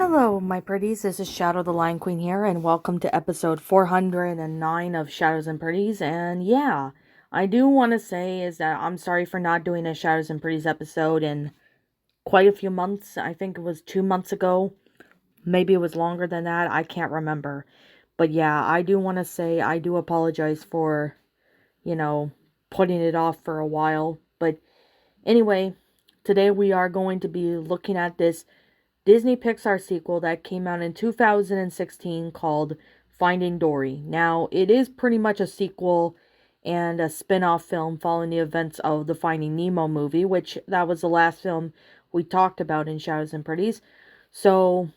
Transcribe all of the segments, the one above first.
Hello, my pretties. This is Shadow the Lion Queen here, and welcome to episode 409 of Shadows and Pretties. And yeah, I do want to say is that I'm sorry for not doing a Shadows and Pretties episode in quite a few months. I think it was 2 months ago. Maybe it was longer than that. I can't remember. But yeah, I do want to say I do apologize for, you know, putting it off for a while. But anyway, today we are going to be looking at this Disney Pixar sequel that came out in 2016 called Finding Dory. Now, it is pretty much a sequel and a spin-off film following the events of the Finding Nemo movie, which that was the last film we talked about in Shadows and Pretties. So,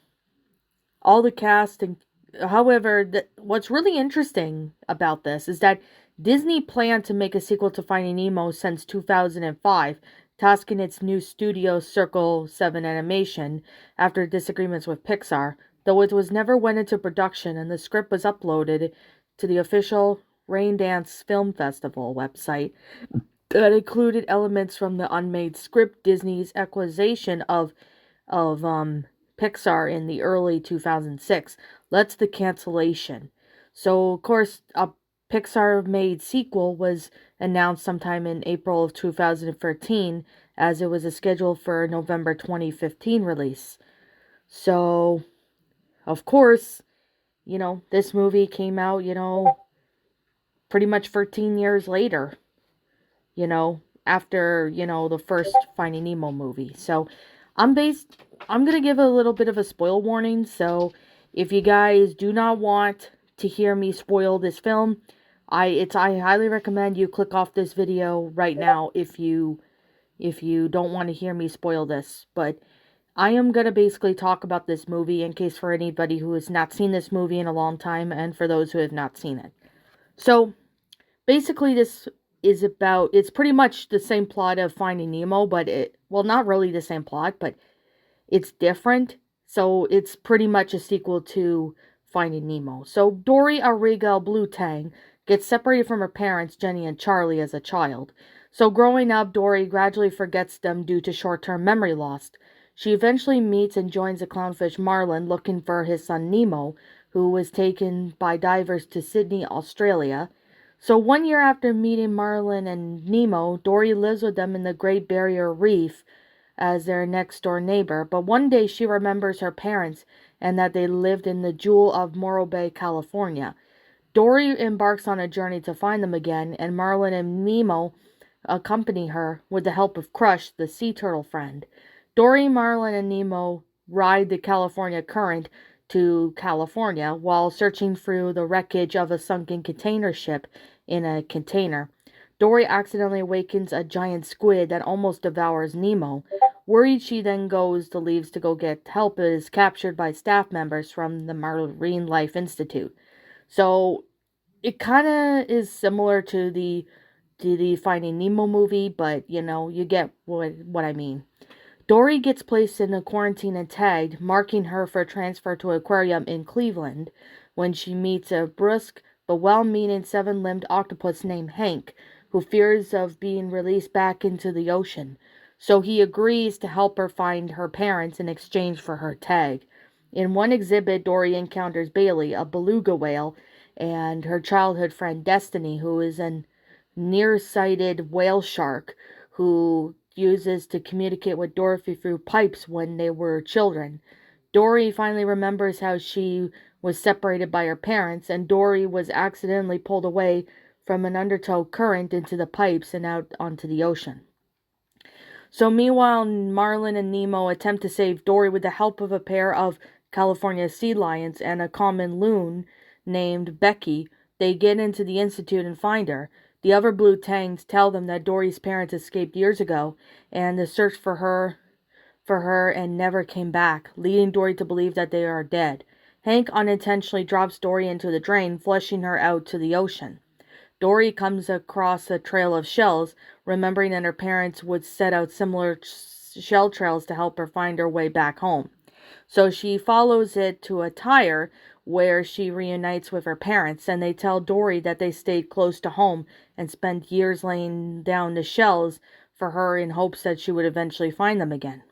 all the cast and however, what's really interesting about this is that Disney planned to make a sequel to Finding Nemo since 2005, tasking its new studio Circle 7 Animation after disagreements with Pixar, though it was never went into production and the script was uploaded to the official Raindance Film Festival website that included elements from the unmade script. Disney's acquisition of Pixar in the early 2006 led to the cancellation. So, of course, a Pixar-made sequel was announced sometime in April of 2013, as it was scheduled for November 2015 release. So, of course, this movie came out, pretty much 13 years later, after, the first Finding Nemo movie. So, I'm going to give a little bit of a spoil warning, so if you guys do not want to hear me spoil this film, I highly recommend you click off this video right now if you don't want to hear me spoil this. But I am going to basically talk about this movie in case for anybody who has not seen this movie in a long time and for those who have not seen it. So, basically this is about, it's pretty much the same plot of Finding Nemo, but not really the same plot, but it's different. So it's pretty much a sequel to Finding Nemo. So Dory Arrigal Blue Tang gets separated from her parents, Jenny and Charlie, as a child. So growing up, Dory gradually forgets them due to short-term memory loss. She eventually meets and joins the clownfish Marlin looking for his son Nemo, who was taken by divers to Sydney, Australia. So 1 year after meeting Marlin and Nemo, Dory lives with them in the Great Barrier Reef as their next-door neighbor. But one day she remembers her parents and that they lived in the Jewel of Morro Bay, California. Dory embarks on a journey to find them again, and Marlin and Nemo accompany her with the help of Crush, the sea turtle friend. Dory, Marlin, and Nemo ride the California Current to California while searching through the wreckage of a sunken container ship in a container. Dory accidentally awakens a giant squid that almost devours Nemo. Worried, she then leaves to go get help, but is captured by staff members from the Marine Life Institute. So it kind of is similar to the Finding Nemo movie, but you get what I mean. Dory gets placed in a quarantine and tagged, marking her for transfer to an aquarium in Cleveland when she meets a brusque but well-meaning seven-limbed octopus named Hank, who fears of being released back into the ocean. So he agrees to help her find her parents in exchange for her tag. In one exhibit, Dory encounters Bailey, a beluga whale, and her childhood friend Destiny, who is a nearsighted whale shark who uses to communicate with Dorothy through pipes when they were children. Dory finally remembers how she was separated by her parents, and Dory was accidentally pulled away from an undertow current into the pipes and out onto the ocean. So meanwhile, Marlin and Nemo attempt to save Dory with the help of a pair of California sea lions and a common loon named Becky. They get into the institute and find her. The other blue tangs tell them that Dory's parents escaped years ago, and the search for her and never came back, leading Dory to believe that they are dead. Hank unintentionally drops Dory into the drain, flushing her out to the ocean. Dory comes across a trail of shells, remembering that her parents would set out similar shell trails to help her find her way back home. So she follows it to a tire where she reunites with her parents, and they tell Dory that they stayed close to home and spent years laying down the shells for her in hopes that she would eventually find them again.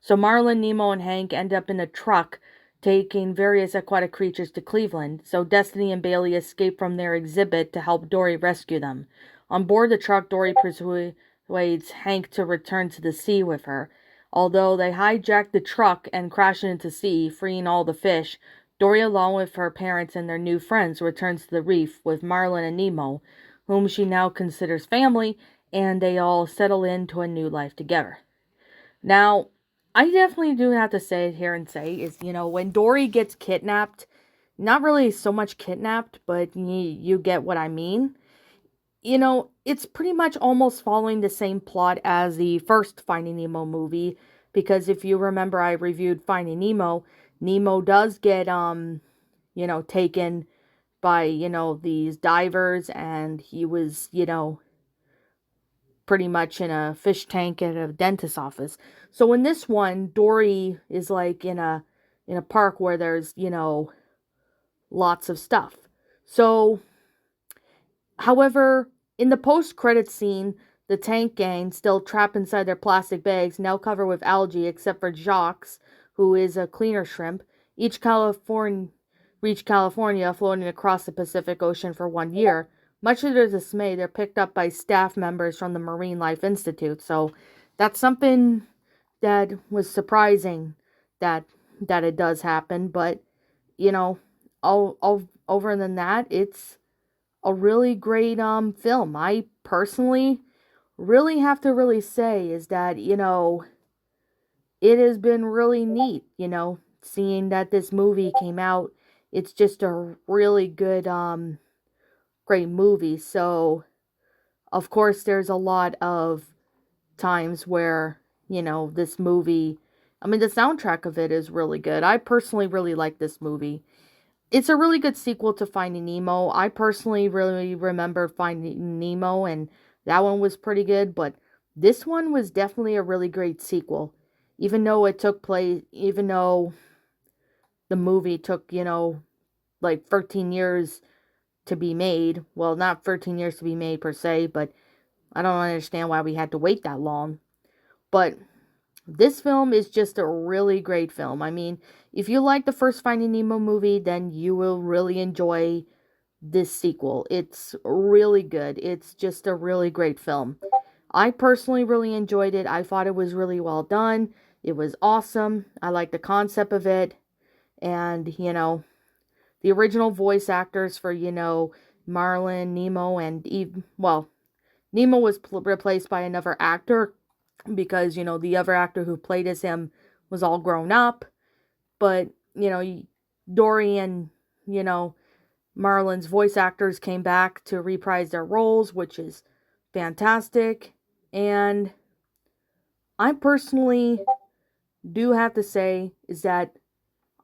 So Marlin, Nemo, and Hank end up in a truck taking various aquatic creatures to Cleveland. So Destiny and Bailey escape from their exhibit to help Dory rescue them. On board the truck, Dory persuades Hank to return to the sea with her. Although they hijack the truck and crash it into sea, freeing all the fish, Dory, along with her parents and their new friends, returns to the reef with Marlin and Nemo, whom she now considers family, and they all settle into a new life together. Now, I definitely do have to say it here and say is, when Dory gets kidnapped, not really so much kidnapped, but you get what I mean. It's pretty much almost following the same plot as the first Finding Nemo movie, because if you remember, I reviewed Finding Nemo. Nemo does get, taken by, these divers, and he was, pretty much in a fish tank at a dentist's office. So in this one, Dory is like in a park where there's, lots of stuff. So, however, in the post-credit scene, the tank gang, still trapped inside their plastic bags, now covered with algae except for Jacques, who is a cleaner shrimp, reach California, floating across the Pacific Ocean for 1 year. Much to their dismay, they're picked up by staff members from the Marine Life Institute. So that's something that was surprising that it does happen. But, all over than that, it's a really great film. I personally really have to really say is that, it has been really neat, seeing that this movie came out. It's just a really good great movie. So, of course, there's a lot of times where, this movie, the soundtrack of it is really good. I personally really like this movie. It's a really good sequel to Finding Nemo. I personally really remember Finding Nemo, and that one was pretty good, but this one was definitely a really great sequel. Even though the movie took, like 13 years to be made. Well, not 13 years to be made per se, but I don't understand why we had to wait that long. But this film is just a really great film. If you like the first Finding Nemo movie, then you will really enjoy this sequel. It's really good. It's just a really great film. I personally really enjoyed it. I thought it was really well done. It was awesome. I like the concept of it. And, the original voice actors for, Marlin, Nemo, and Eve. Well, Nemo was replaced by another actor because, the other actor who played as him was all grown up. But, Dory and, Marlin's voice actors came back to reprise their roles, which is fantastic. And I personally do have to say is that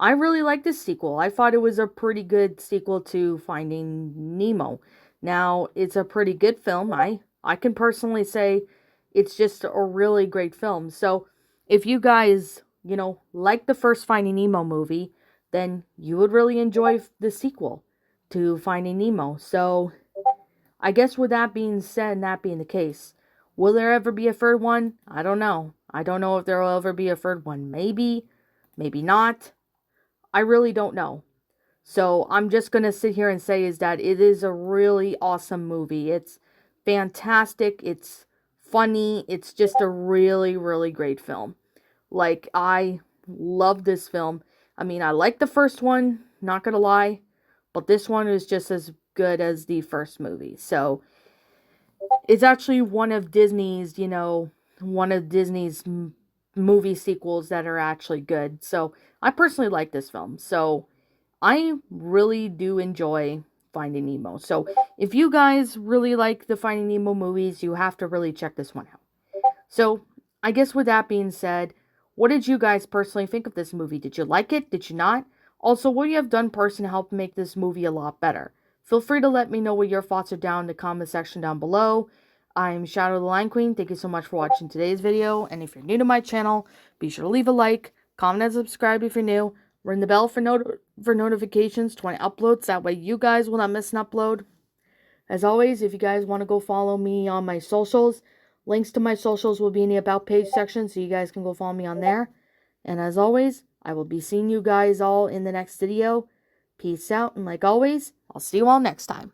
I really like this sequel. I thought it was a pretty good sequel to Finding Nemo. Now, it's a pretty good film. I can personally say it's just a really great film. So, if you guys, like the first Finding Nemo movie, then you would really enjoy the sequel to Finding Nemo. So, I guess with that being said and that being the case, will there ever be a third one? I don't know. I don't know if there will ever be a third one. Maybe, maybe not. I really don't know. So I'm just going to sit here and say is that it is a really awesome movie. It's fantastic. It's funny. It's just a really, really great film. Like, I love this film. I like the first one, not going to lie. But this one is just as good as the first movie. So it's actually one of Disney's, movie sequels that are actually good. So I personally like this film. So I really do enjoy Finding Nemo. So if you guys really like the Finding Nemo movies, you have to really check this one out. So I guess with that being said, what did you guys personally think of this movie? Did you like it? Did you not? Also, what you have done personally to help make this movie a lot better? Feel free to let me know what your thoughts are down in the comment section down below. I'm Shadow the Lion Queen. Thank you so much for watching today's video. And if you're new to my channel, be sure to leave a like, comment, and subscribe if you're new. Ring the bell for notifications to when I upload, so that way you guys will not miss an upload. As always, if you guys want to go follow me on my socials, links to my socials will be in the About page section, so you guys can go follow me on there. And as always, I will be seeing you guys all in the next video. Peace out, and like always, I'll see you all next time.